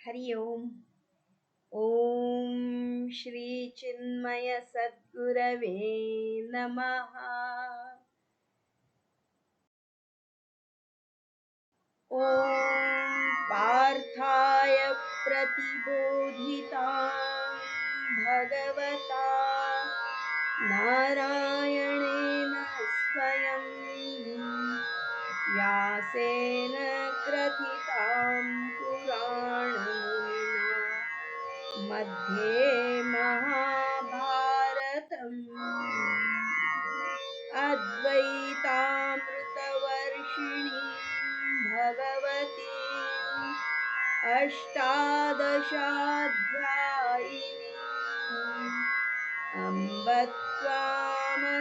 हरि ओम। ओम श्री चिन्मय सद्गुरवे नमः। ओम पार्थाय प्रतिबोधितां भगवता नारायणेन स्वयं व्यासेन ग्रथितां पुराणमुनिना मध्ये महाभारतम् अद्वैतामृतवर्षिणीं भगवतीम् अष्टादशाध्यायिनीम् अम्ब त्वामनुसन्दधामि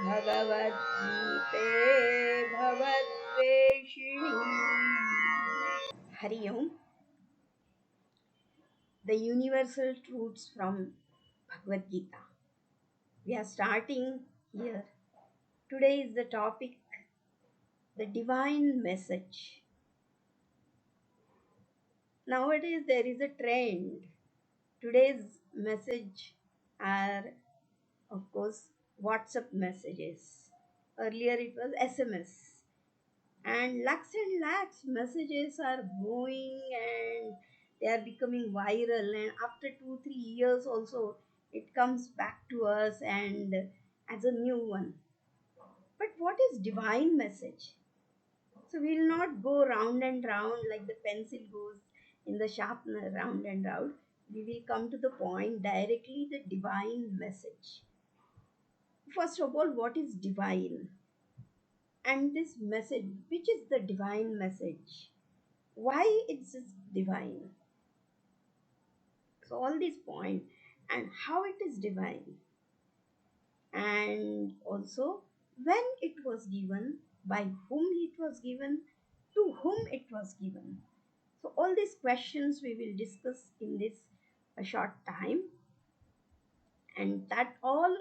भगवद्गीते भवद्वेषिणी। Hari Om. The universal truths from Bhagavad Gita. We are starting here. Today is the topic, the divine message. Nowadays there is a trend. Today's message are, of course, WhatsApp messages. Earlier it was SMS. And lakhs messages are going and they are becoming viral, and after 2-3 years also it comes back to us and as a new one. But what is divine message? So we will not go round and round like the pencil goes in the sharpener, round and round. We will come to the point directly, the divine message. First of all, what is divine? And this message, which is the divine message? Why it's divine? So all these points and how it is divine, and also when it was given, by whom it was given, to whom it was given. So all these questions we will discuss in this a short time, and that all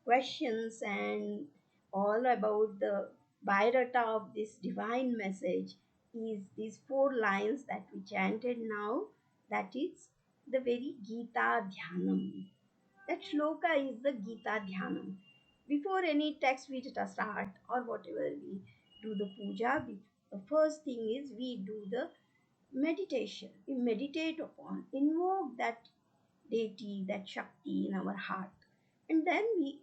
questions and all about the biodata of this divine message is these 4 lines that we chanted now, that is the very Geeta Dhyanam. That shloka is the Geeta Dhyanam. Before any text we start or whatever we do the puja, the first thing is we do the meditation. We meditate upon, invoke that deity, that Shakti in our heart. And then we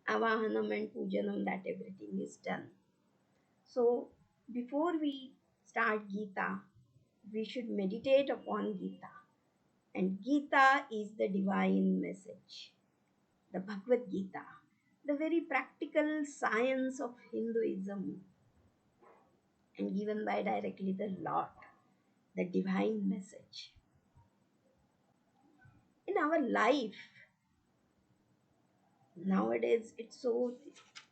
avahanam and pujanam, that everything is done. So before we start Gita, we should meditate upon Gita. And Gita is the divine message. The Bhagavad Gita, the very practical science of Hinduism, and given by directly the Lord, the divine message. In our life, nowadays it's so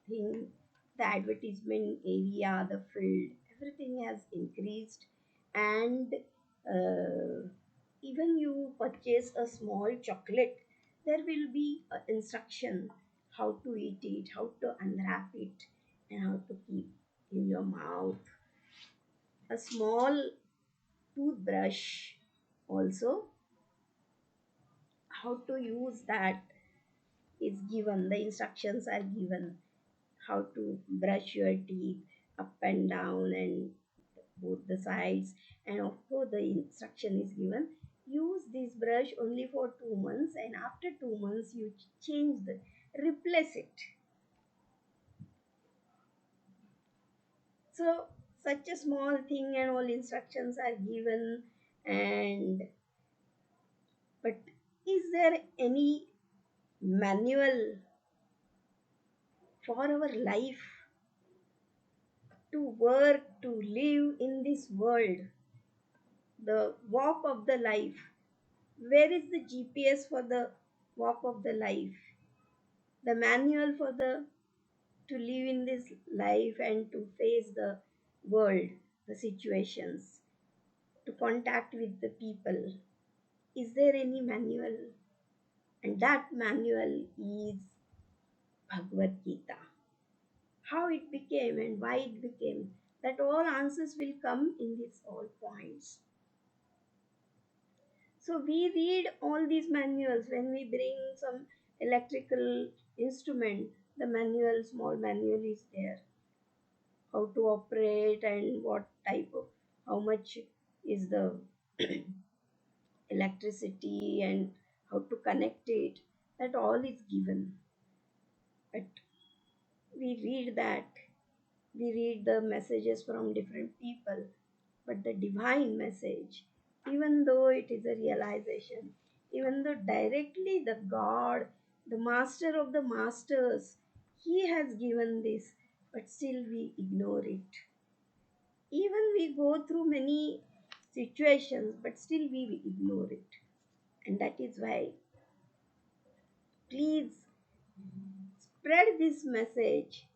thing, the advertisement area, the field, everything has increased, and even you purchase a small chocolate, there will be an instruction how to eat it, how to unwrap it, and how to keep in your mouth. A small toothbrush also, how to use that is given, the instructions are given, how to brush your teeth up and down and both the sides, and of course the instruction is given, use this brush only for 2 months, and after 2 months you change the, replace it. So such a small thing and all instructions are given, and but is there any manual for our life to work, to live in this world, the walk of the life? Where is the GPS for the walk of the life, the manual for the to live in this life and to face the world, the situations, to contact with the people? Is there any manual? And that manual is Bhagavad Gita. How it became and why it became that all answers will come in these all points. So we read all these manuals when we bring some electrical instrument. The manual, small manual is there, how to operate and what type of, how much is the electricity and how to connect it. That all is given. But we read that, we read the messages from different people, but the divine message, even though it is a realization, even though directly the God, the master of the masters, he has given this, but still we ignore it. Even we go through many situations, but still we ignore it. And that is why, please spread this message,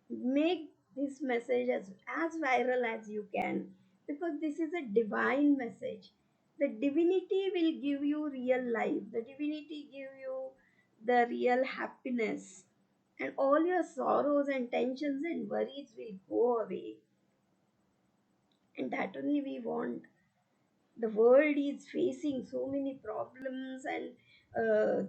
make this message as viral as you can, because this is a divine message. The divinity will give you real life, the divinity give you the real happiness, and all your sorrows and tensions and worries will go away. And that only we want. The world is facing so many problems and the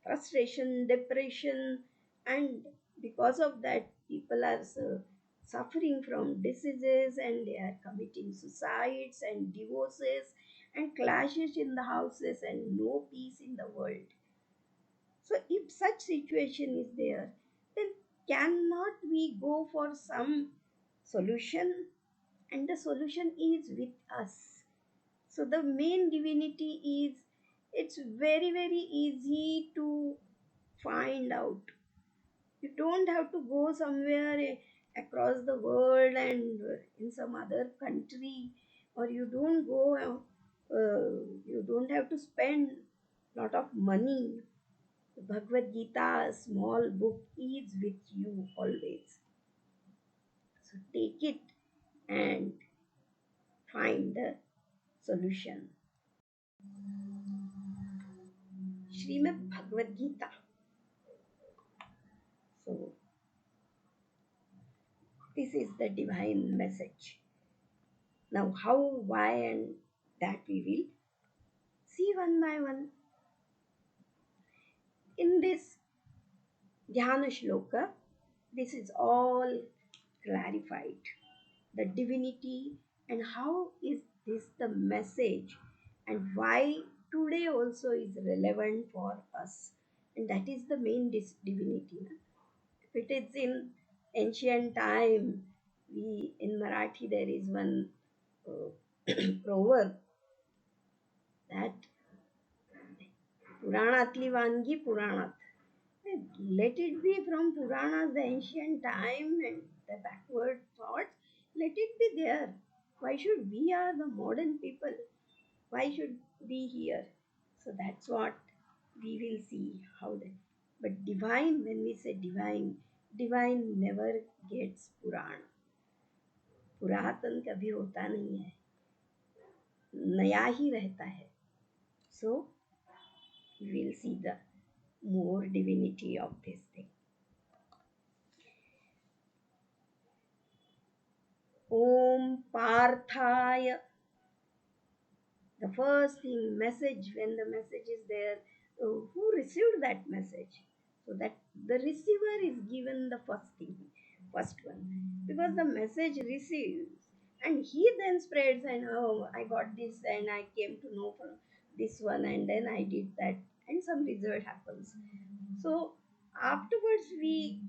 frustration, depression, and because of that, people are suffering from diseases and they are committing suicides and divorces and clashes in the houses and no peace in the world. So, if such situation is there, then cannot we go for some solution? And the solution is with us. So the main divinity is, it's very very easy to find out. You don't have to go somewhere across the world and in some other country, or you don't go you don't have to spend lot of money. The Bhagavad Gita, a small book, is with you always. So take it and find the solution. Srimad Bhagavad Gita. So, this is the divine message. Now, how, why, and that we will see one by one. In this Dhyana Shloka, this is all clarified. The divinity and how is this the message and why today also is relevant for us. And that is the main divinity. Na? If it is in ancient time, we in Marathi there is one proverb that पुराणातली वानगी पुराणात. Let it be from Puranas, the ancient time and the backward thoughts. Let it be there. Why should we are the modern people? Why should be here? So that's what we will see how that. But divine, when we say divine, divine never gets Purana. पुरातन कभी होता नहीं है, नया ही रहता है. So we will see the more divinity of this thing. Om Parthaya. The first thing, message, when the message is there, who received that message? So that the receiver is given the first thing, first one. Because the message receives and he then spreads and oh, I got this and I came to know from this one and then I did that and some result happens. So afterwards we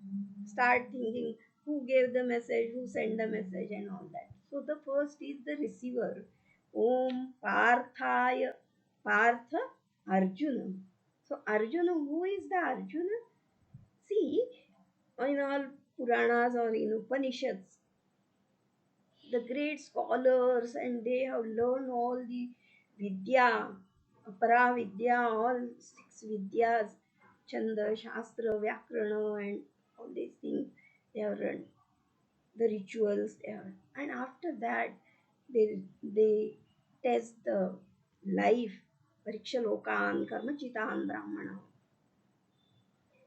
start thinking who gave the message, who sent the message and all that. So the first is the receiver. Om Parthaya. Partha Arjuna. So Arjuna, who is the Arjuna? See, in all Puranas or in Upanishads, the great scholars and they have learned all the Vidya, Apara Vidya, all six Vidyas, Chanda, Shastra, Vyakarana and all these things they have learned. The rituals they have. And after that they test the life, Parikshalokan, Karmachitan, Brahmana.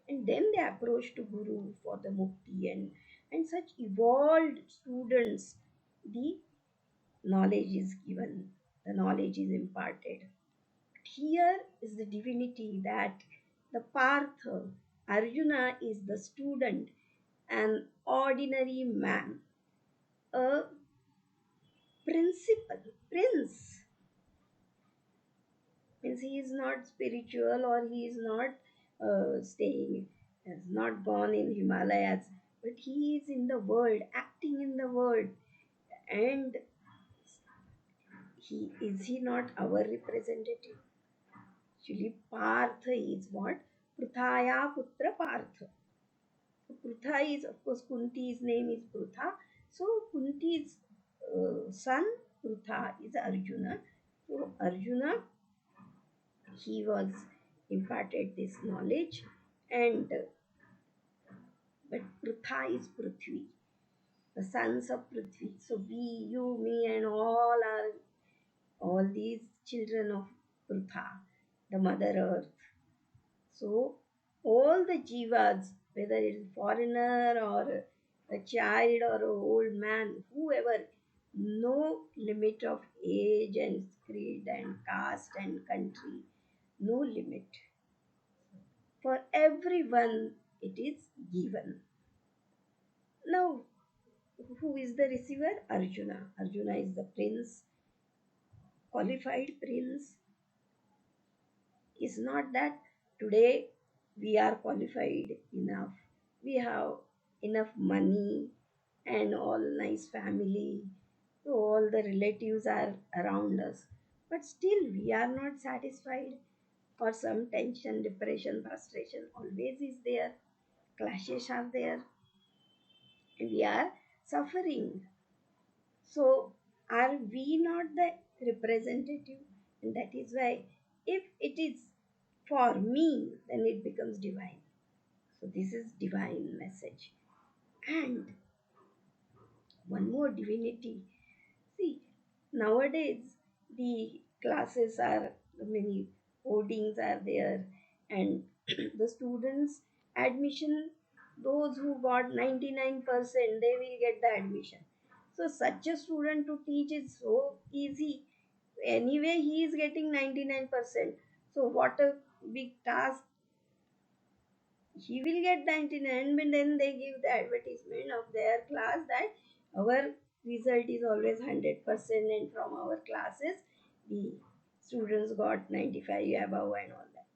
And then they approach to Guru for the mukti and and such evolved students, the knowledge is given, the knowledge is imparted. Here is the divinity that the Partha, Arjuna is the student, an ordinary man, a principal, prince. Means he is not spiritual or he is not staying, has not gone in Himalayas, but he is in the world, acting in the world. And he not our representative? Actually, Partha is what? Pruthaya Putra Partha. So Prutha is, of course, Kunti's name is Prutha. So Kunti's son, Prutha, is Arjuna. So Arjuna, he was imparted this knowledge, and but Prutha is Prithvi, the sons of Prithvi. So we, you, me, and all these children of Prutha, the Mother Earth. So all the jivas, whether it is foreigner or a child or an old man, whoever, no limit of age and creed and caste and country, no limit. For everyone it is given. Now, who is the receiver? Arjuna. Arjuna is the prince, qualified prince. Is not that today we are qualified enough, we have enough money and all nice family, so all the relatives are around us, but still we are not satisfied, or some tension, depression, frustration always is there, clashes are there, and we are suffering. So, are we not the representative? And that is why, if it is for me, then it becomes divine. So, this is divine message. And one more divinity. See, nowadays the classes are, many hoardings are there, and the students admission, those who got 99%, they will get the admission. So such a student to teach is so easy. Anyway, he is getting 99%. So what a big task, he will get 99, but then they give the advertisement of their class that our result is always 100%, and from our classes the students got 95 above and all that.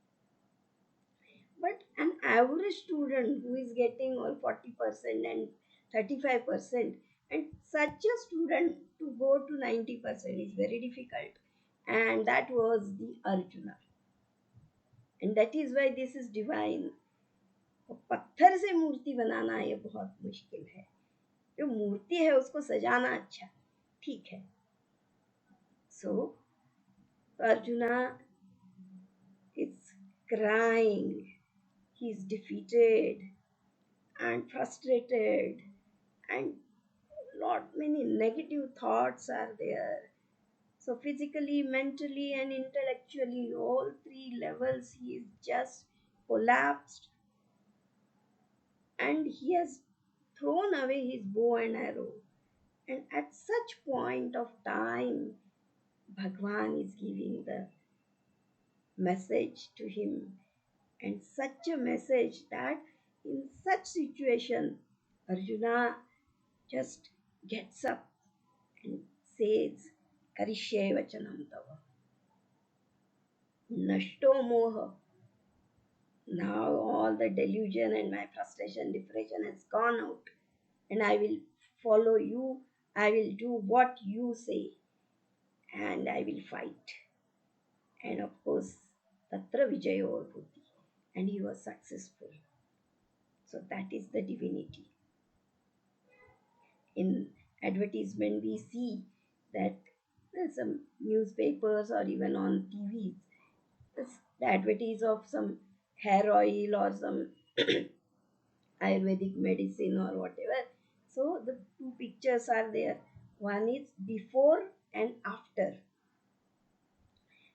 But an average student who is getting all 40% and 35%, and such a student to go to 90% is very difficult, and that was the Arjuna. And that is why this is divine. और पत्थर से मूर्ति बनाना ये बहुत मुश्किल है, जो मूर्ति है उसको सजाना अच्छा, ठीक है. सो arjuna is crying, he is defeated and frustrated, and lot many negative thoughts are there. So physically, mentally, and intellectually, all three levels he is just collapsed, and he has thrown away his bow and arrow. And at such point of time, Bhagwan is giving the message to him, and such a message that in such situation, Arjuna just gets up and says, Karishye vachanam tava. Nashto moha. Now all the delusion and my frustration, depression has gone out, and I will follow you. I will do what you say, and I will fight. And of course, Tatra Vijayo Bhuti. And he was successful. So that is the divinity. In advertisement, we see that some newspapers or even on TVs, the advertise of some hair oil or some Ayurvedic medicine or whatever. So the two pictures are there. One is before and after.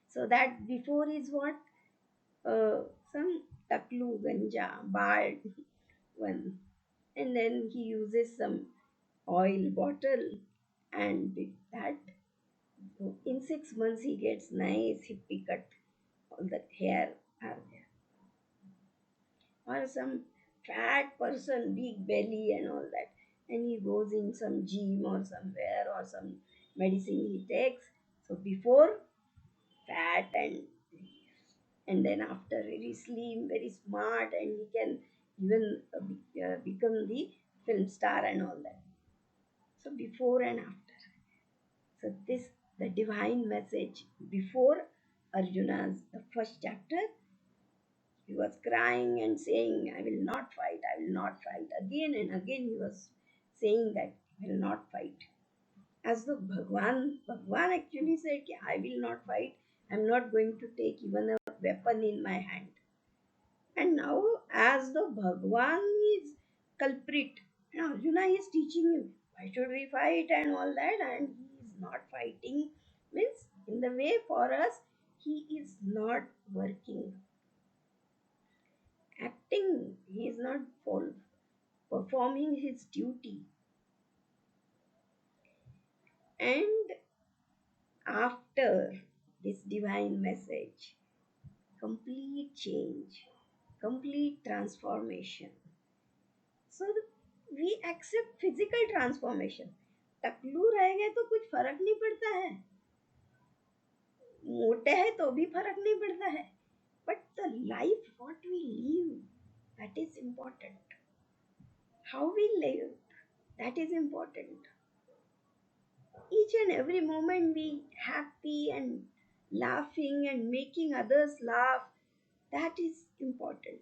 So that before is what? Some taklu ganja, bald one. And then he uses some oil bottle, and with that, in 6 months, he gets nice hippie cut. All the hair are there. Or some fat person, big belly and all that. And he goes in some gym or somewhere or some medicine he takes. So before, fat, and then after, very slim, very smart, and he can even become the film star and all that. So before and after. So this, the divine message before Arjuna's the first chapter. He was crying and saying, I will not fight, I will not fight. Again and again he was saying that he will not fight. As though Bhagwan actually said, I will not fight, I am not going to take even a weapon in my hand. And now, as the Bhagwan is culprit, and Arjuna is teaching him, why should we fight and all that, and he is not fighting, means in the way for us, he is not working, acting, he is not performing his duty. And after this divine message, complete change, complete transformation. So we accept physical transformation. टकलू रह गए तो कुछ फर्क नहीं पड़ता है, मोटे हैं तो भी फर्क नहीं पड़ता है, but the life what we live, that is important. How we live, that is important. Each and every moment we happy and laughing and making others laugh, that is important.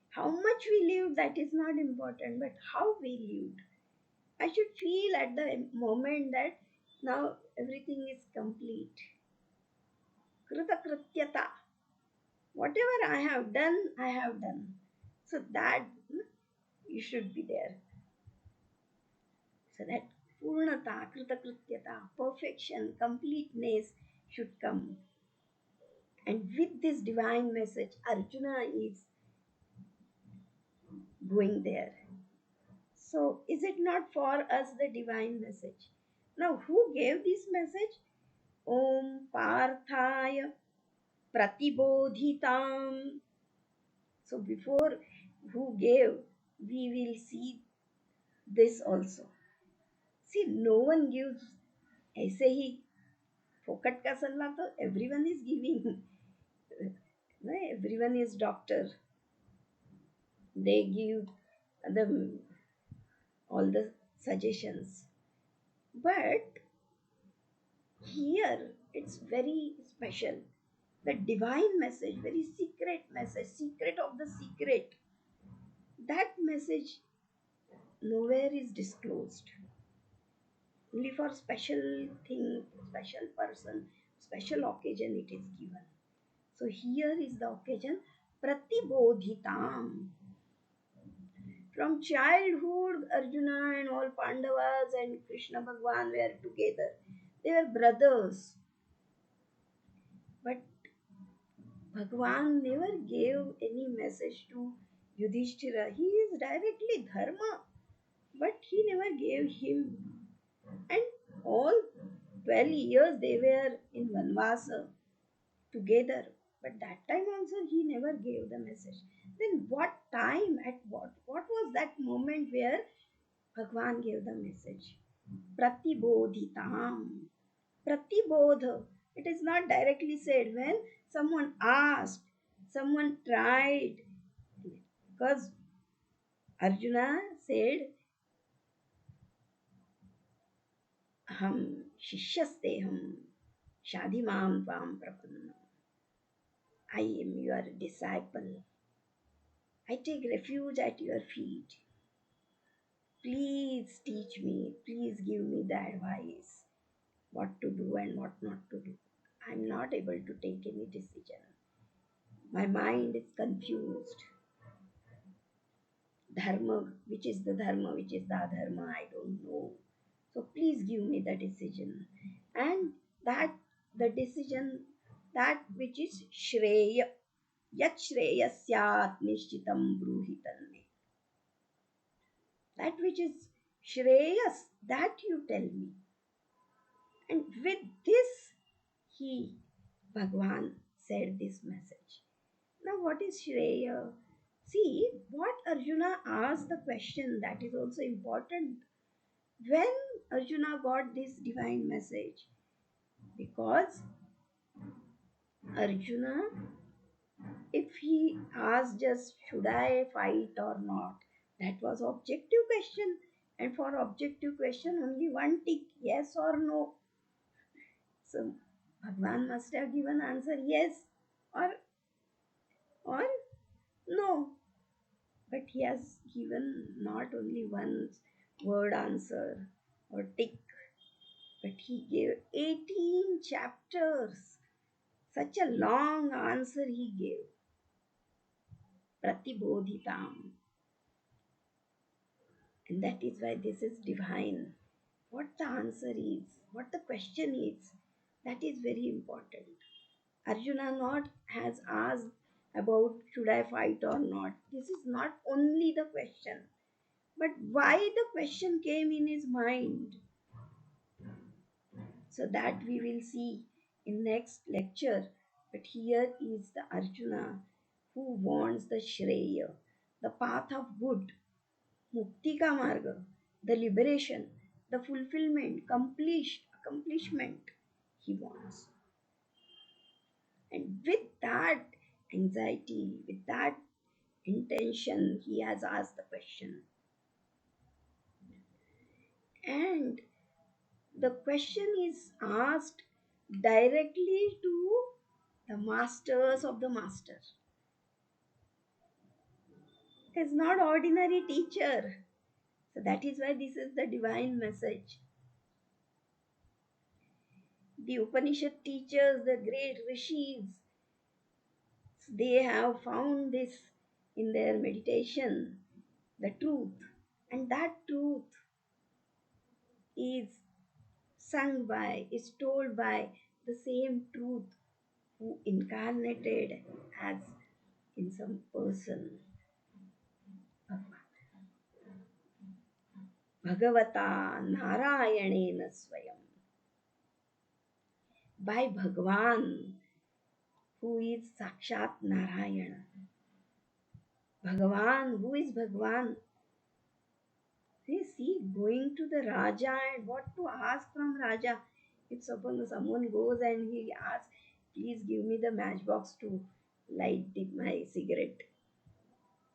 How much we live, that is not important, but how we lived. I should feel at the moment that now everything is complete. Kritakrityata. Whatever I have done, I have done. So that you should be there. So that Purnata, Kritakrityata, perfection, completeness should come. And with this divine message, Arjuna is going there. So, is it not for us the divine message? Now, who gave this message? Om Parthaya Pratibodhitam. So, before who gave, we will see this also. See, no one gives ऐसे ही फोकट का सल्ला तो everyone is giving. Everyone is doctor. They give the all the suggestions. But here it's very special. The divine message, very secret message, secret of the secret. That message nowhere is disclosed. Only for special thing, special person, special occasion it is given. So here is the occasion Pratibodhitam. From childhood, Arjuna and all Pandavas and Krishna Bhagwan were together. They were brothers. But Bhagwan never gave any message to Yudhishthira. He is directly Dharma, but he never gave him. And all 12 years they were in Vanvasa together. But that time also he never gave the message. Then what time, at what was that moment where Bhagwan gave the message? Pratibodhitam. Pratibodha. It is not directly said when someone asked, someone tried. Because Arjuna said, Ham Shishyaste Ham Shadimam Tvam Prapanna. I am your disciple. I take refuge at your feet. Please teach me. Please give me the advice. What to do and what not to do. I'm not able to take any decision. My mind is confused. Dharma, which is the dharma, which is the adharma, I don't know. So please give me the decision. And that the decision, that which is Shreya, Yat Shreya Syat Nishchitam Bruhitanme. That which is Shreyas, that you tell me. And with this, he, Bhagwan, said this message. Now, what is Shreya? See, what Arjuna asked the question, that is also important. When Arjuna got this divine message, because Arjuna, if he asked just should I fight or not, that was objective question. And for objective question, only one tick, yes or no. So Bhagwan must have given answer yes or or no. But he has given not only one word answer or tick, but he gave 18 chapters. Such a long answer he gave. Pratibodhitam. And that is why this is divine. What the answer is, what the question is, that is very important. Arjuna not has asked about should I fight or not. This is not only the question, but why the question came in his mind. So that we will see in next lecture. But here is the Arjuna who wants the Shreya, the path of good, Mukti ka marga, the liberation, the fulfillment, accomplishment he wants. And with that anxiety, with that intention, he has asked the question. And the question is asked directly to the masters of the master. It is not ordinary teacher. So that is why this is the divine message. The Upanishad teachers, the great rishis, they have found this in their meditation, the truth. And that truth is sung by, is told by the same truth who incarnated as in some person. Bhagavata Narayanena Swayam. By Bhagwan, who is Sakshat Narayana. Bhagavan, who is Bhagwan? See, going to the Raja and what to ask from Raja. If suppose someone goes and he asks, please give me the matchbox to light my cigarette.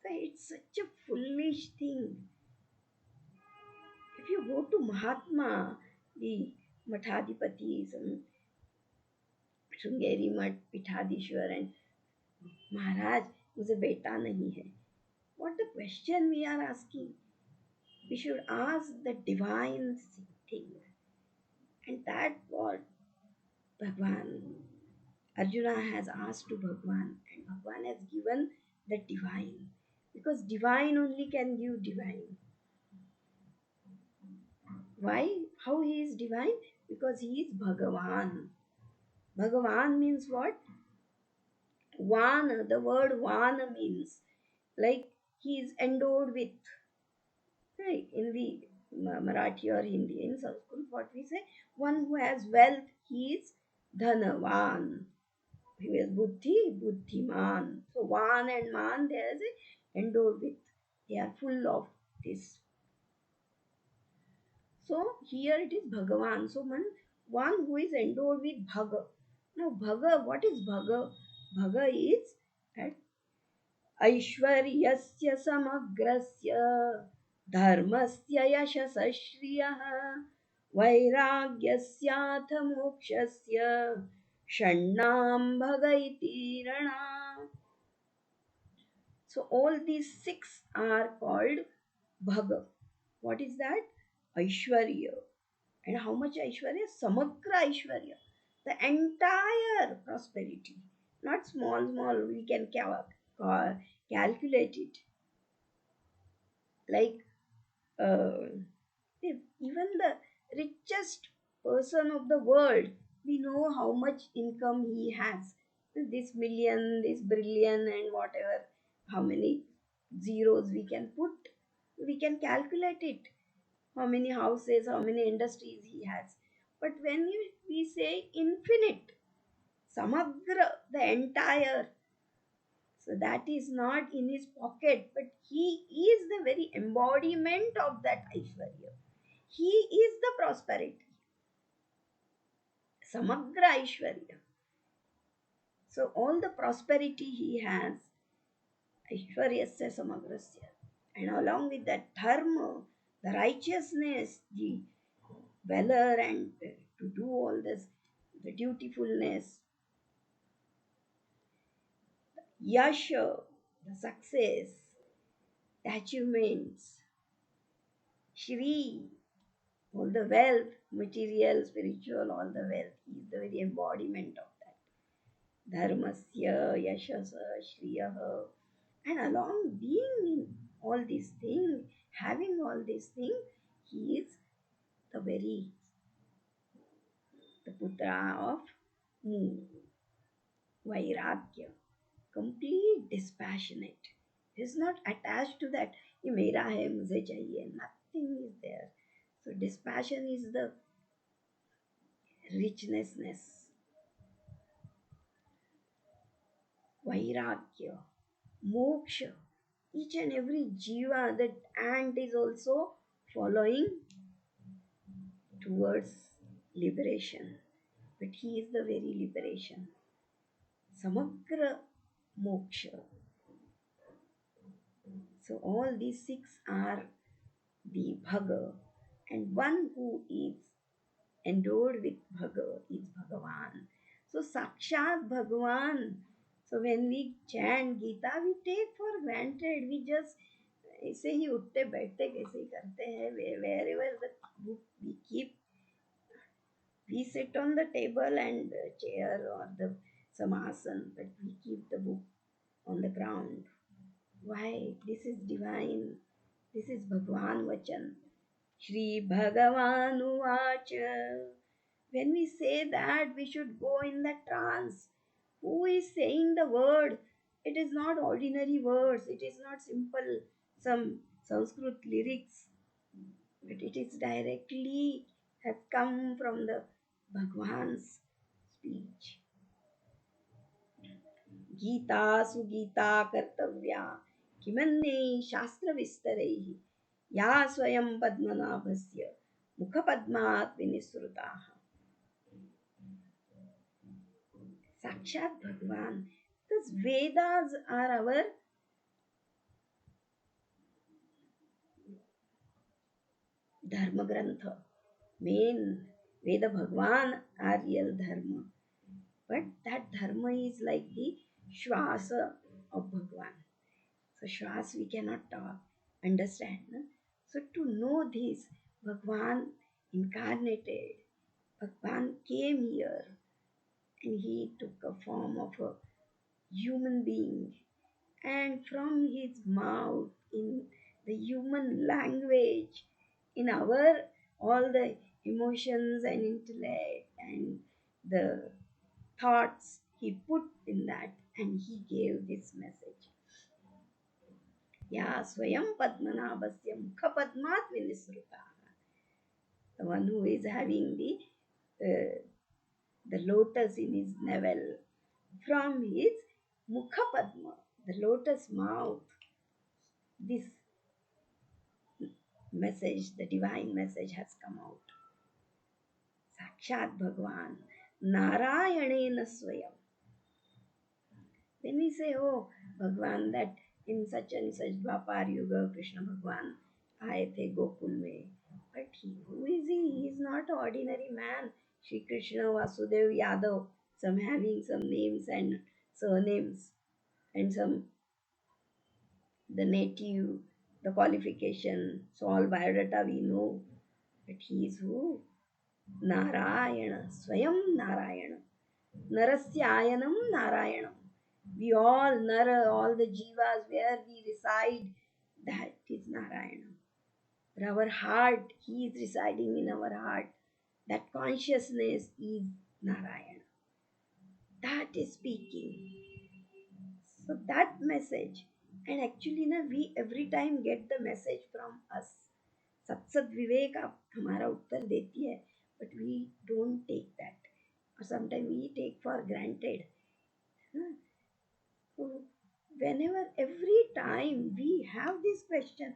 So it's such a foolish thing. If you go to Mahatma, the Mathadipatis and Shringeri Mat, Pithadishwar and Maharaj, मुझे बेटा नहीं है. What the question we are asking? We should ask the divine thing. And that what Bhagwan, Arjuna has asked to Bhagwan, and Bhagwan has given the divine. Because divine only can give divine. Why? How he is divine? Because he is Bhagavan. Bhagavan means what? Vana. The word Vana means like he is endowed with. Right? In the Marathi or Hindi, in Sanskrit, what we say? One who has wealth, he is Dhanavan. He is Buddhi, Buddhiman. So Van and Man, there is a endowed with. They are full of this. So here it is Bhagavan. So one who is endowed with Bhaga. Now Bhaga, what is Bhaga? Bhaga is at ऐश्वर्यस्य समग्रस्य धर्मस्य यशसः श्रियः वैराग्यस्याथ मोक्षस्य षण्णां भग इति रणा. So all these six are called Bhaga. What is that? Aishwarya. And how much Aishwarya? Samagra Aishwarya. The entire prosperity. Not small, we can calculate it. Like even the richest person of the world, we know how much income he has. This million, this billion, and whatever, how many zeros we can put. We can calculate it, how many houses, how many industries he has. But when we say infinite, samagra, the entire, so that is not in his pocket, but he is the very embodiment of that Aishwarya. He is the prosperity, samagra Aishwarya. So all the prosperity he has, Aishwaryasya samagrasya. And along with that dharma, the righteousness, the valor, and to do all this, the dutifulness, yasha, the success, the achievements, shri, all the wealth, material, spiritual, all the wealth. He is the very embodiment of that. Dharmasya, yashasa, shriyaha. And along being in all these things, having all these things, he is the very, the putra of Mu, Vairagya, complete dispassionate. He is not attached to that, ये मेरा है मुझे चाहिए, nothing is there. So dispassion is the richnessness, Vairagya, moksha. Each and every jiva, that ant is also following towards liberation. But he is the very liberation. Samagra moksha. So all these six are the Bhaga, and one who is endowed with Bhaga is Bhagavan. So Sakshat Bhagavan. So when we chant Gita, we take for granted. We just ऐसे ही उठते बैठते कैसे ही करते हैं. Wherever the book we keep, we sit on the table and chair or the samasan, but we keep the book on the ground. Why? This is divine. This is Bhagwan Vachan. Shri Bhagavan Uvacha. When we say that, we should go in the trance. Who is saying the word? It is not ordinary words. It is not simple some Sanskrit lyrics, but it is directly has come from the Bhagwan's speech. Gita Sugita कर्तव्या किमन्ये शास्त्रविस्तरैः या स्वयं पद्मनाभस्य मुखपद्मात् विनिसृताः. Sakshat Bhagwan. These Vedas are our Dharma Grantha. Main Veda Bhagwan are real Dharma. But that Dharma is like the Shwasa of Bhagwan. So Shwas we cannot understand. No? So to know this, Bhagwan incarnated. Bhagwan came here and he took a form of a human being, and from his mouth in the human language, in our all the emotions and intellect and the thoughts he put in that, and he gave this message. Ya swayam padmanabhasya mukha padmat vinisruta. The one who is having the lotus in his navel, from his mukha padma, the lotus mouth, this message, the divine message has come out. Sakshat Bhagwan, Narayanena Swayam. When we say, oh, Bhagwan, that in such and such Dwapar Yuga, Krishna Bhagwan, I the Gokul mein. But he, who is he? He is not an ordinary man. Shri Krishna Vasudev Yadav, some having some names and surnames and some the native, the qualification, so all biodata we know. But he is who? Narayana, Swayam Narayana. Narasyayanam Narayanam. We all, Nara, all the jivas where we reside, that is Narayana. But our heart, he is residing in our heart. That consciousness is Narayana. That is speaking. So that message And actually ना we every time get the message from us. सत सत विवेक आप हमारा उत्तर देती है, but we don't take that, or sometimes we take for granted. Huh? So whenever every time we have this question,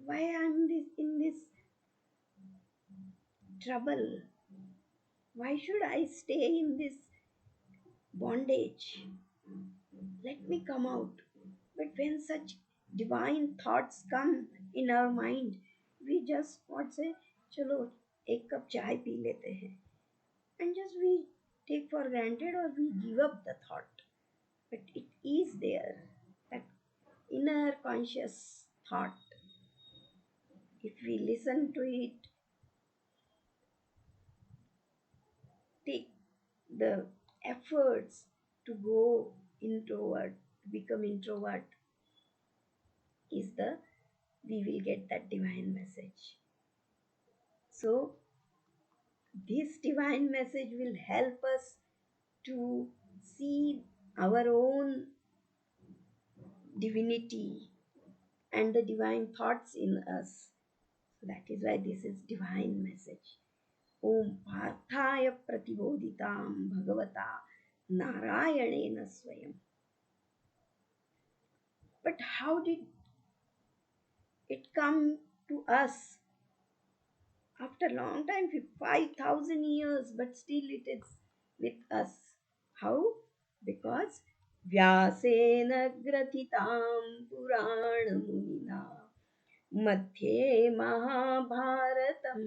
why I'm this in this trouble? Why should I stay in this bondage? Let me come out. But when such divine thoughts come in our mind, we just what say, चलो एक cup चाय P लेते हैं, and just we take for granted or we give up the thought. But it is there, that inner conscious thought. If we listen to it, take the efforts to go introvert, to become introvert, is the we will get that divine message. So this divine message will help us to see our own divinity and the divine thoughts in us. So that is why this is divine message. Om Parthaya Pratibodhitam Bhagavata Narayanena Swayam. But how did it come to us after a long time, 5,000 years, but still it is with us? How? Because Vyasena Gratitam Purana Munina Madhye Mahabharatam.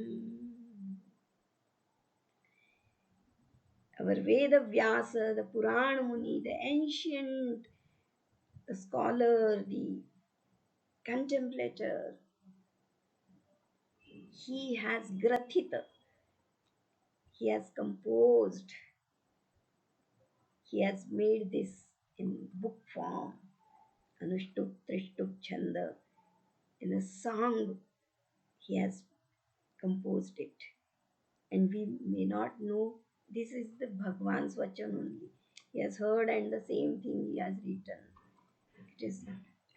Our Veda Vyasa, the Purana Muni, the ancient, the scholar, the contemplator, he has Grathita, he has composed, he has made this in book form, Anushtup, Trishtup, Chanda, in a song, he has composed it. And we may not know this is the Bhagwan's Vachan only. He has heard and the same thing he has written. It is,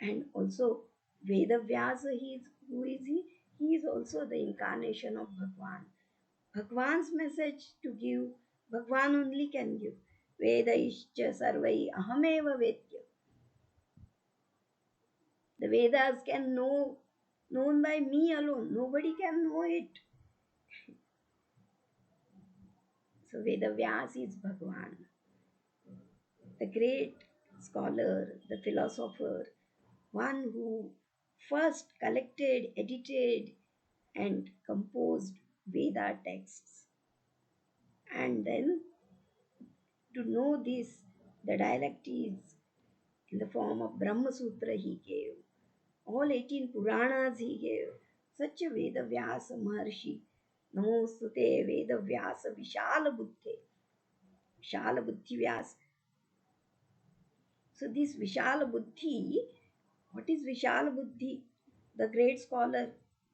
and also Veda Vyasa, he is, who is he? He is also the incarnation of Bhagwan. Bhagwan's message to give, Bhagwan only can give. Veda Ishcha Sarvai Ahameva Vedya. The Vedas can know, known by me alone. Nobody can know it. So Veda Vyas is Bhagwan, the great scholar, the philosopher, one who first collected, edited, and composed Veda texts. And then to know this, the dialectics in the form of Brahma Sutra he gave. All 18 Puranas he gave. Such a Veda Vyasa Maharshi. Namostute Veda Vyasa Vishala Buddhe. Vishala Buddhi Vyasa. So this Vishala Buddhi, what is Vishala Buddhi? The great scholar.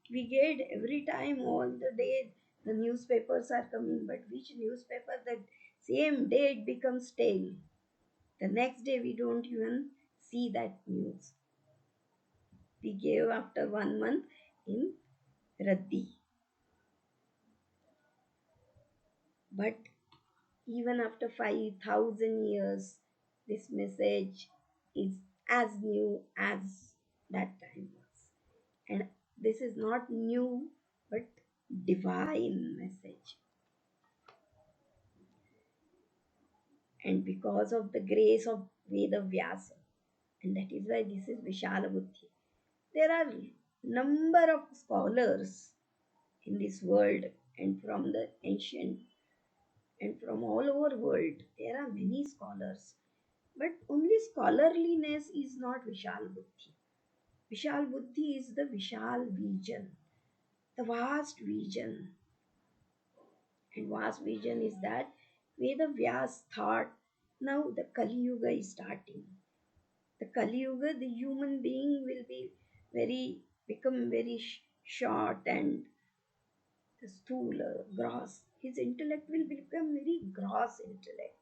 We get every time, all the day, the newspapers are coming, but which newspaper, that same day it becomes stale. The next day we don't even see that news. We gave after 1 month in Raddi. But even after 5,000 years, this message is as new as that time was. And this is not new, but divine message. And because of the grace of Veda Vyasa, and that is why this is Vishala Buddhi. There are number of scholars in this world, and from the ancient and from all over world there are many scholars, but only scholarliness is not Vishal Buddhi. Vishal Buddhi is the Vishal vision, the vast vision. And vast vision is that Veda Vyas thought, now the Kali Yuga is starting. The Kali Yuga, the human being will be become very short and stooler, gross. His intellect will become very gross intellect.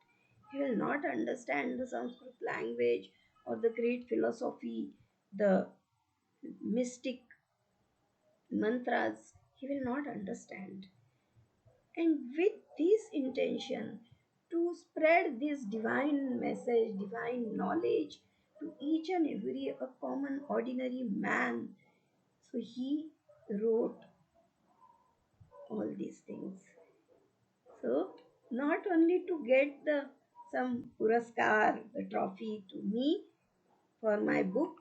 He will not understand the Sanskrit language or the great philosophy, the mystic mantras, he will not understand. And with this intention to spread this divine message, divine knowledge to each and every a common ordinary man, so he wrote all these things. So not only to get the some puraskar, the trophy to me for my book,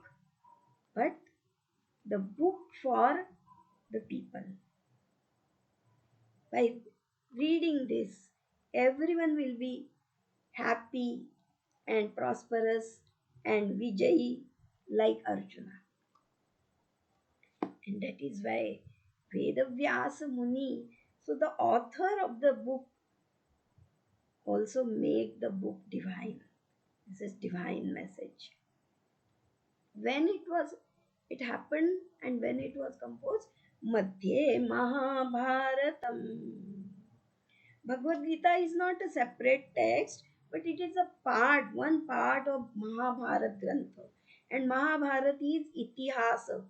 but the book for the people. By reading this, everyone will be happy and prosperous and Vijayi like Arjuna. And that is why Vedavyasa Muni, so the author of the book, also make the book divine. This is divine message. When it happened and when it was composed, Madhye Mahabharatam. Bhagavad Gita is not a separate text, but it is a part, one part of Mahabharata Grantha. And Mahabharata is itihasa.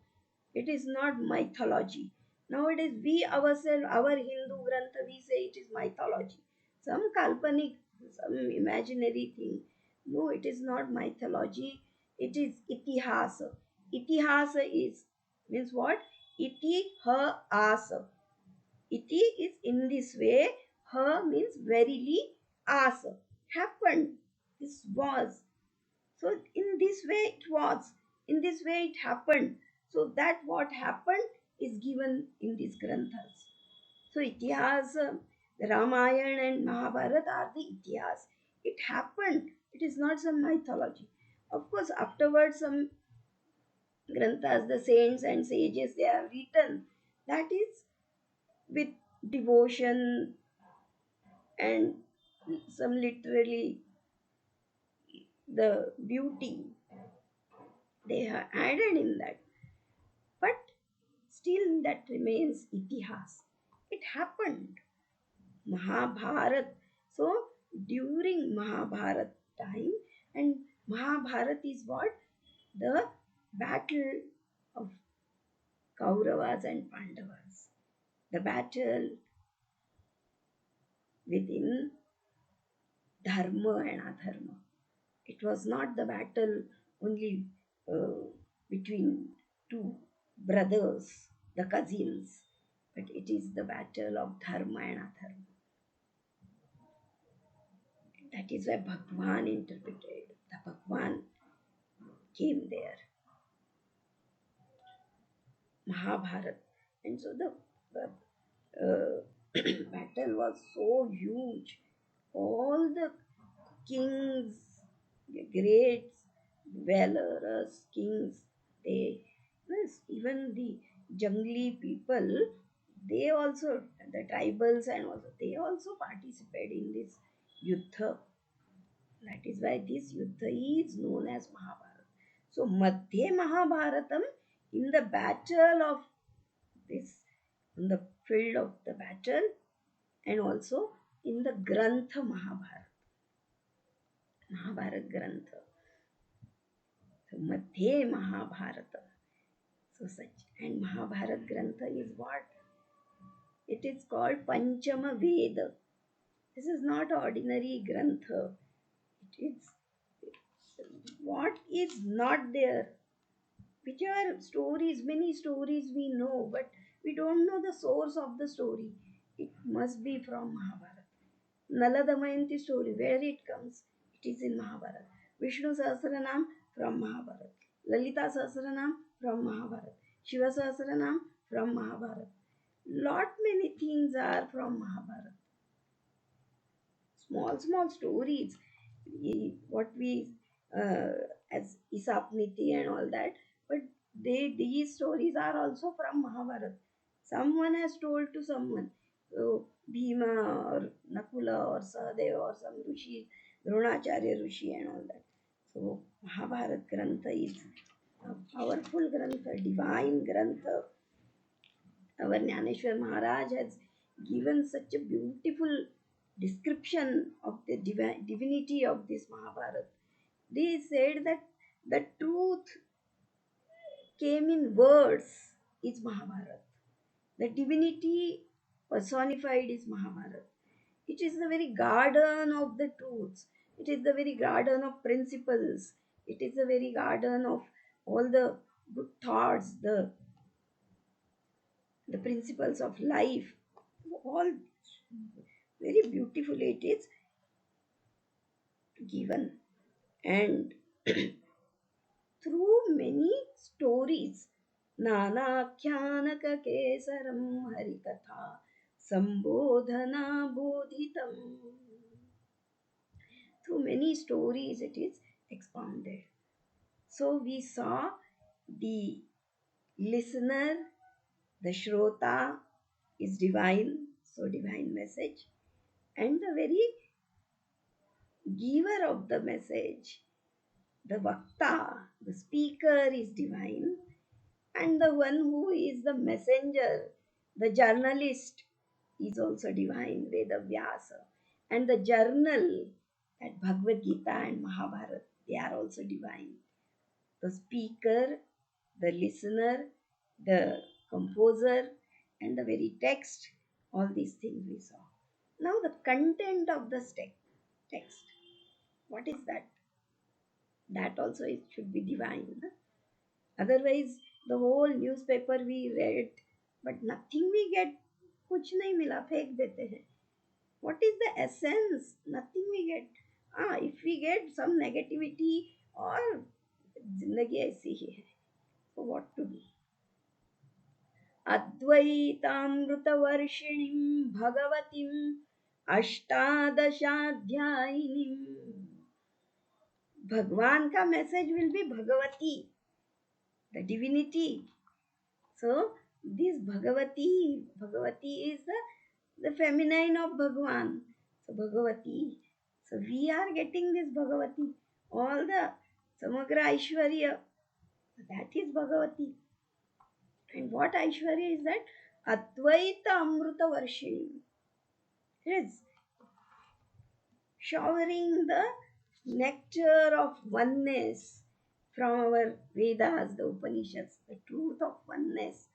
It is not mythology. Nowadays, we ourselves, our Hindu Grantha, we say it is mythology. Some kalpanik, some imaginary thing. No, it is not mythology. It is itihasa. Itihasa is, means what? Iti ha asa. Iti is in this way. Her means verily. Asa. Happened. This was. So in this way it was. In this way it happened. So that what happened is given in these granthas. So itihas, the Ramayana and Mahabharata are the itihas. It happened. It is not some mythology. Of course, afterwards some granthas, the saints and sages, they have written. That is with devotion and some literally the beauty they have added in that. But still that remains itihas. It happened. Mahabharat. So during Mahabharat time, and Mahabharat is what? The battle of Kauravas and Pandavas. The battle within Dharma and Adharma. It was not the battle only between two brothers, the cousins, but it is the battle of Dharma and Adharma. That is why Bhagwan interpreted. The Bhagwan came there, Mahabharat. And so the battle was so huge. All the kings, the great, valorous kings, they, yes, even the jungly people, they also, the tribals and also, they also participate in this yuddha. That is why this yuddha is known as Mahabharata. So Madhya Mahabharatam, in the battle of this, in the field of the battle, and also in the Grantha Mahabharata, Mahabharata Grantha. So Madhya Mahabharata. So such, and Mahabharata Grantha is what? It is called Panchama Veda. This is not ordinary Grantha. It is what is not there. Which are stories, many stories we know, but we don't know the source of the story. It must be from Mahabharata. Nala Damayanti story, where it comes, it is in Mahabharata. Vishnu Sahasranam from Mahabharata. Lalita Sahasranam from Mahabharata. Shiva Sahasranam from Mahabharata. Lot many things are from Mahabharata. Small stories. What we as Isapniti and all that, but these stories are also from Mahabharata. Someone has told to someone. So Bhima or Nakula or Sahadeva or some Rishi, Dronacharya Rishi and all that. So Mahabharata Grantha is a powerful Grantha, divine Grantha. Our Jnaneshwar Maharaj has given such a beautiful description of the divinity of this Mahabharata. They said that The truth came in words is Mahabharata. The divinity personified is Mahabharata. It is the very garden of the truths. It is the very garden of principles. It is the very garden of all the good thoughts, the principles of life. All very beautifully it is given. And through many stories, Nanakhyanaka Kesaram Harikatha Sambodhana Bodhitam. Through many stories it is expounded. So we saw the listener, the Shrota is divine, so divine message, and the very giver of the message, the Vakta, the speaker is divine, and the one who is the messenger, the journalist, is also divine, Veda Vyasa. And the journal, that Bhagavad Gita and Mahabharata, they are also divine. The speaker, the listener, the composer, and the very text, all these things we saw. Now, the content of the text, what is that? That also it should be divine. Otherwise, the whole newspaper we read, but nothing we get. कुछ नहीं मिला फेंक देते हैं. What is the essence? Nothing we get. If we get some negativity or जिंदगी ऐसी ही है. So what to do? अद्वैतामृतवर्षिणीं भगवतीम् अष्टादशाध्यायिनीम्. भगवान का message will be Bhagwati, the divinity. So this Bhagavati is the feminine of Bhagwan. So Bhagavati. So we are getting this Bhagavati. All the Samagra Aishwarya, that is Bhagavati. And what Aishwarya is that? Advaita Amruta Varshini. It is showering the nectar of oneness from our Vedas, the Upanishads, the truth of oneness.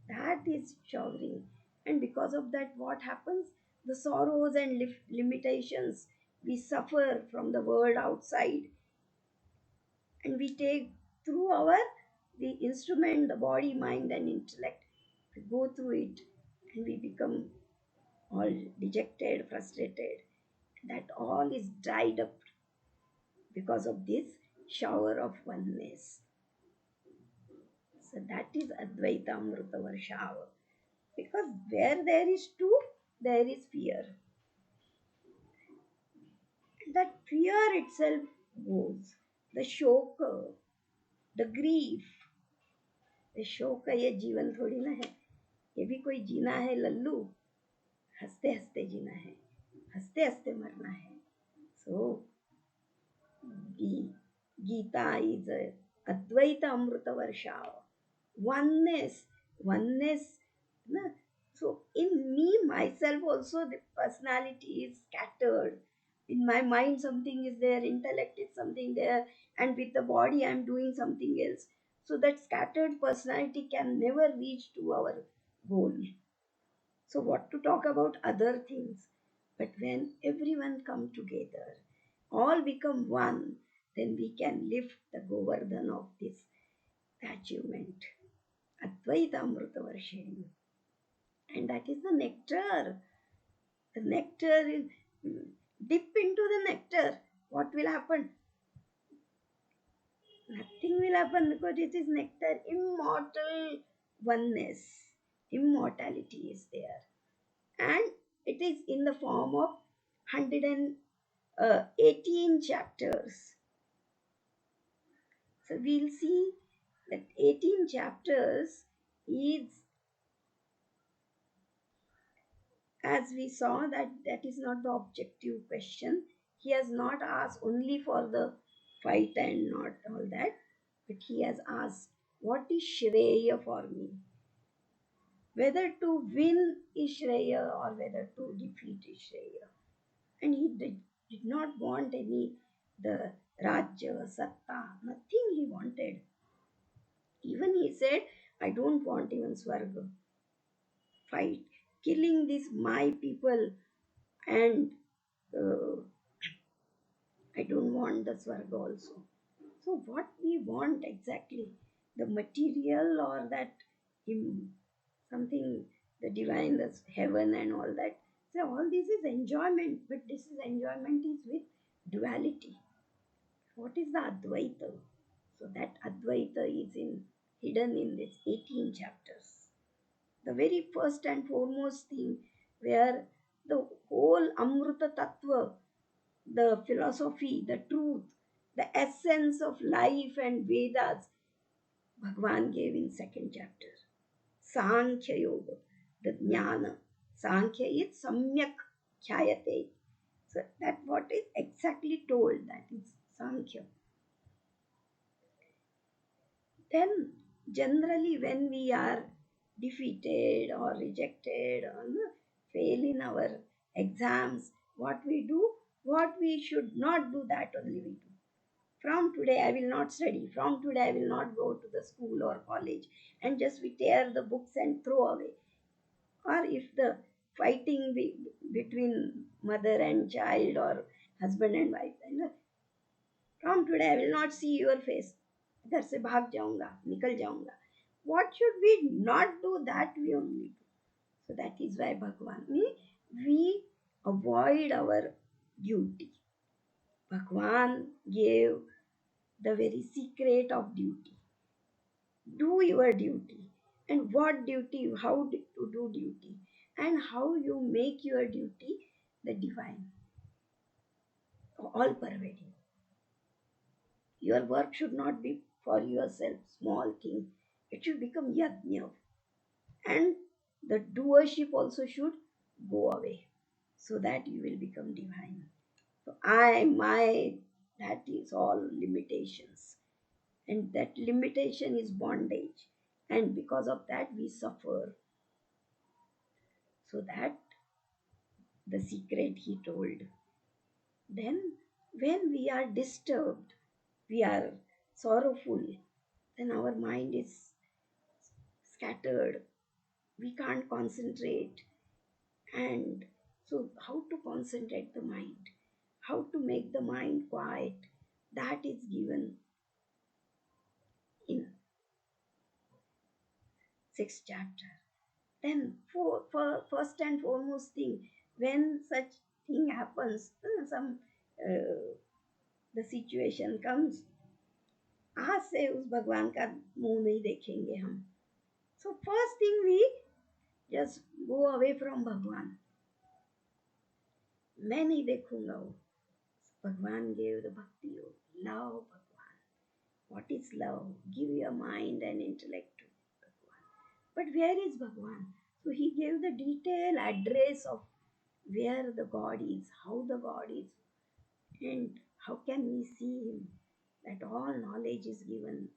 That is showering. And because of that, what happens? The sorrows and limitations we suffer from the world outside, and we take through the instrument, the body, mind, and intellect. We go through it, and we become all dejected, frustrated. That all is dried up because of this shower of oneness. So that is Advaita Amrita Varshava. Because where there is two, there is fear. And that fear itself goes. The shoka, the grief. The शोक ये जीवन थोड़ी ना है, ये भी कोई जीना है लल्लू. हंसते हंसते जीना है, हंसते हंसते मरना है. So Geeta is Advaita Amrita Varshava. Oneness. Na? So in me, myself also, the personality is scattered. In my mind, something is there, intellect is something there, and with the body, I'm doing something else. So that scattered personality can never reach to our goal. So what to talk about other things? But when everyone come together, all become one, then we can lift the Govardhan of this achievement. Advaita Amrita Varshini. And that is the nectar. The nectar is, dip into the nectar. What will happen? Nothing will happen because it is nectar. Immortal oneness. Immortality is there. And it is in the form of 118 chapters. So we'll see that 18 chapters is, as we saw, that is not the objective question. He has not asked only for the fight and not all that, but he has asked, what is Shreya for me? Whether to win is Shreya or whether to defeat is Shreya. And he did not want any the Rajya, Satta, nothing he wanted. Even he said, I don't want even Swarga. Fight, killing these my people, and uh, I don't want the Swarga also. So, what we want exactly? The material or that him, something, the divine, the heaven and all that. So, all this is enjoyment, but this is enjoyment is with duality. What is the Advaita? So, that Advaita is hidden in these 18 chapters. The very first and foremost thing where the whole Amrita Tattva, the philosophy, the truth, the essence of life and Vedas, Bhagwan gave in second chapter. Sankhya Yoga, the Jnana. Sankhya is Samyak Khyayate. So that what is exactly told, that is Sankhya. Then generally when we are defeated or rejected or fail in our exams, what we do, what we should not do, that only we do. From today I will not study. From today I will not go to the school or college. And just we tear the books and throw away. Or if the fighting between mother and child or husband and wife, from today I will not see your face. इधर से भाग जाऊंगा, निकल जाऊंगा. What should we not do, that we only do. So that is why Bhagwan, we avoid our duty. Bhagwan gave the very secret of duty. Do your duty. And what duty, how to do duty, and how you make your duty the divine, all pervading. Your work should not be for yourself, small thing. It should become yajna. And the doership also should go away so that you will become divine. So that is all limitations. And that limitation is bondage. And because of that, we suffer. So that the secret he told. Then, when we are disturbed, we are sorrowful, then our mind is scattered. We can't concentrate. And so, how to concentrate the mind? How to make the mind quiet? That is given in sixth chapter. Then, for first and foremost thing, when such thing happens, some the situation comes, आज से उस भगवान का मुंह नहीं देखेंगे हम. So first thing we just go away from भगवान. मैं नहीं देखूंगा वो. भगवान gave the bhakti yoga. Love भगवान. What is love? Give your mind and intellect to Bhagwan. But where is Bhagwan? So he gave the detailed address of where the God is, how the God is, and how can we see him. That all knowledge is given.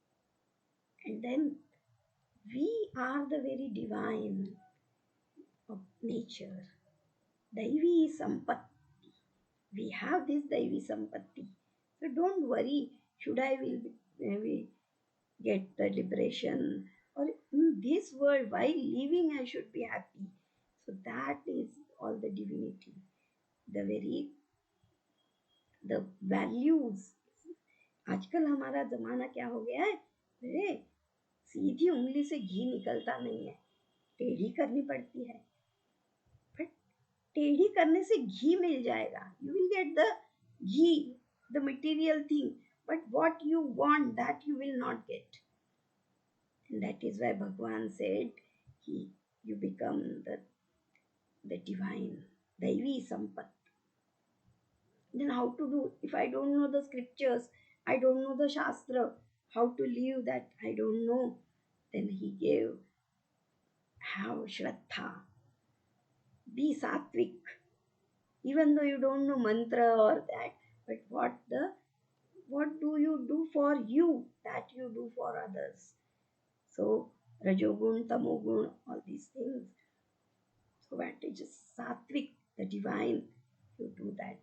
And then we are the very divine of nature. Daivi Sampatti. We have this Daivi Sampatti. So don't worry, should I will maybe get the liberation, or in this world while living I should be happy. So that is all the divinity. The very the values. आजकल हमारा जमाना क्या हो गया है, अरे सीधी उंगली से घी निकलता नहीं है, टेढ़ी करनी पड़ती है. बट टेढ़ी करने से घी मिल जाएगा. You will get the ghee, the material thing, but what you want that you will not gate. And that is why Bhagwan said you become the divine, Daivi Sampat. Then how to do? If I don't know the scriptures, I don't know the Shastra, how to live that I don't know. Then he gave, have Shraddha, be Sattvic. Even though you don't know mantra or that, but what do you do for you that you do for others? So Rajogun, Tamogun, all these things. So advantages, Sattvic, the divine, you do that.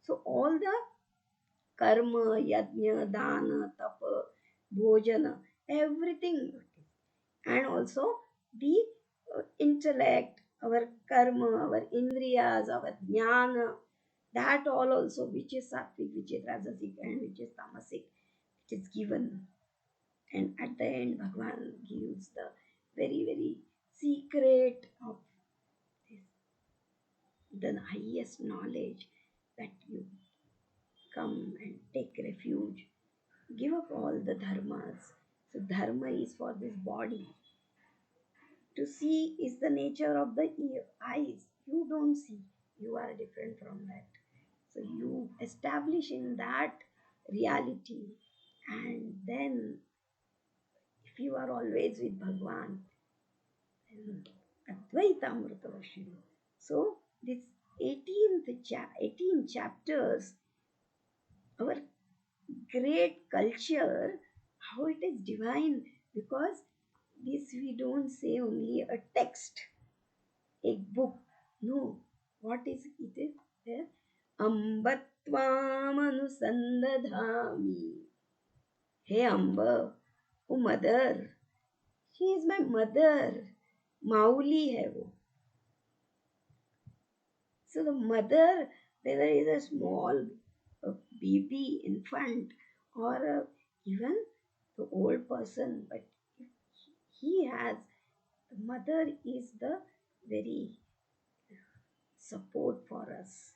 So all the karma, yajna, dana, tapa, bhojana, everything. And also the intellect, our karma, our indriyas, our jnana, that all also, which is sattvic, which is rajasic, and which is tamasic, it is given. And at the end, Bhagwan gives the very, very secret of this, the highest knowledge, that you come and take refuge, give up all the dharmas. So, dharma is for this body. To see is the nature of the eyes. You don't see, you are different from that. So, you establish in that reality, and then if you are always with Bhagwan, then Advaita Amrita. So, this 18 chapters, our great culture, how it is divine, because this we don't say only a text, a book. No, what is it? Is there? Ambatvam Hey Amba, oh mother, she is my mother. Mauli hai wo. So the mother, whether it is a small baby, infant, or even the old person, but he has, the mother is the very support for us.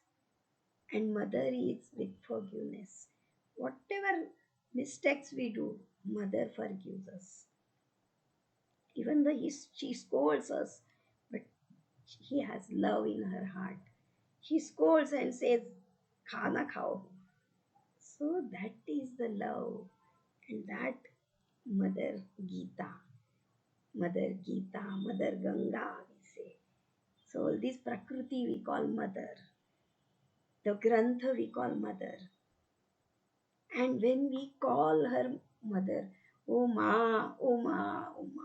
And mother is with forgiveness. Whatever mistakes we do, mother forgives us. Even though she scolds us, but he has love in her heart. She scolds and says, Khana khao. So that is the love. And that Mother Geeta, Mother Geeta, Mother Ganga, we say. So all this Prakriti we call mother. The Grantha we call mother. And when we call her mother, oh Ma, oh Ma, oh Ma,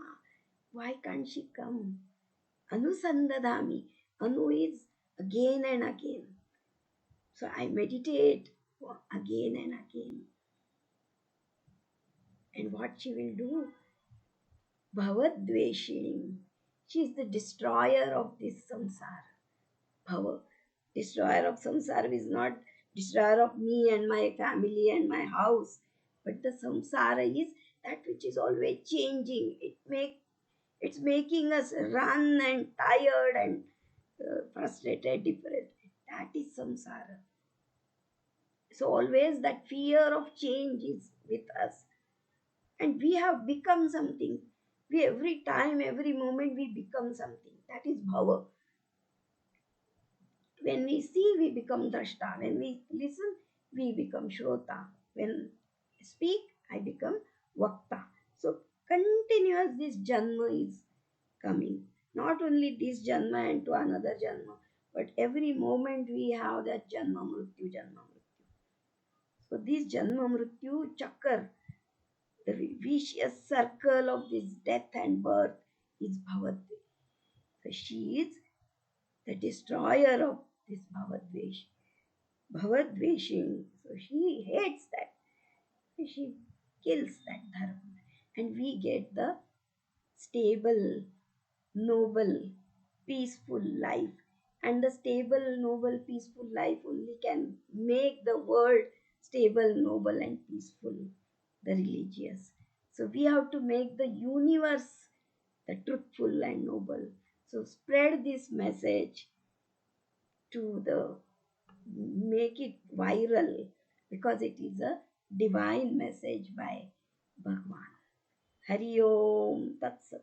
why can't she come? Anusandadami. Anu is again and again. So I meditate again and again. And what she will do? Bhavadveshini. She is the destroyer of this samsara. Bhava. Destroyer of samsara is not destroyer of me and my family and my house. But the samsara is that which is always changing. It's making us run and tired and frustrated, different. That is samsara. So always that fear of change is with us. And we have become something. We every time, every moment we become something. That is bhava. When we see, we become drashta. When we listen, we become shrota. When I speak, I become vakta. So continuous this janma is coming. Not only this janma and to another janma, but every moment we have that janma mrityu, janma mrityu. So this janma mrityu chakra, the vicious circle of this death and birth, is bhavadvesh. So she is the destroyer of this bhavadvesh. Bhavadveshing. So she hates that. She kills that dharma. And we get the stable, noble, peaceful life. And the stable, noble, peaceful life only can make the world stable, noble, and peaceful, the religious. So we have to make the universe the truthful and noble. So spread this message to the, make it viral, because it is a divine message by Bhagwan. Hari Om Tat Sat.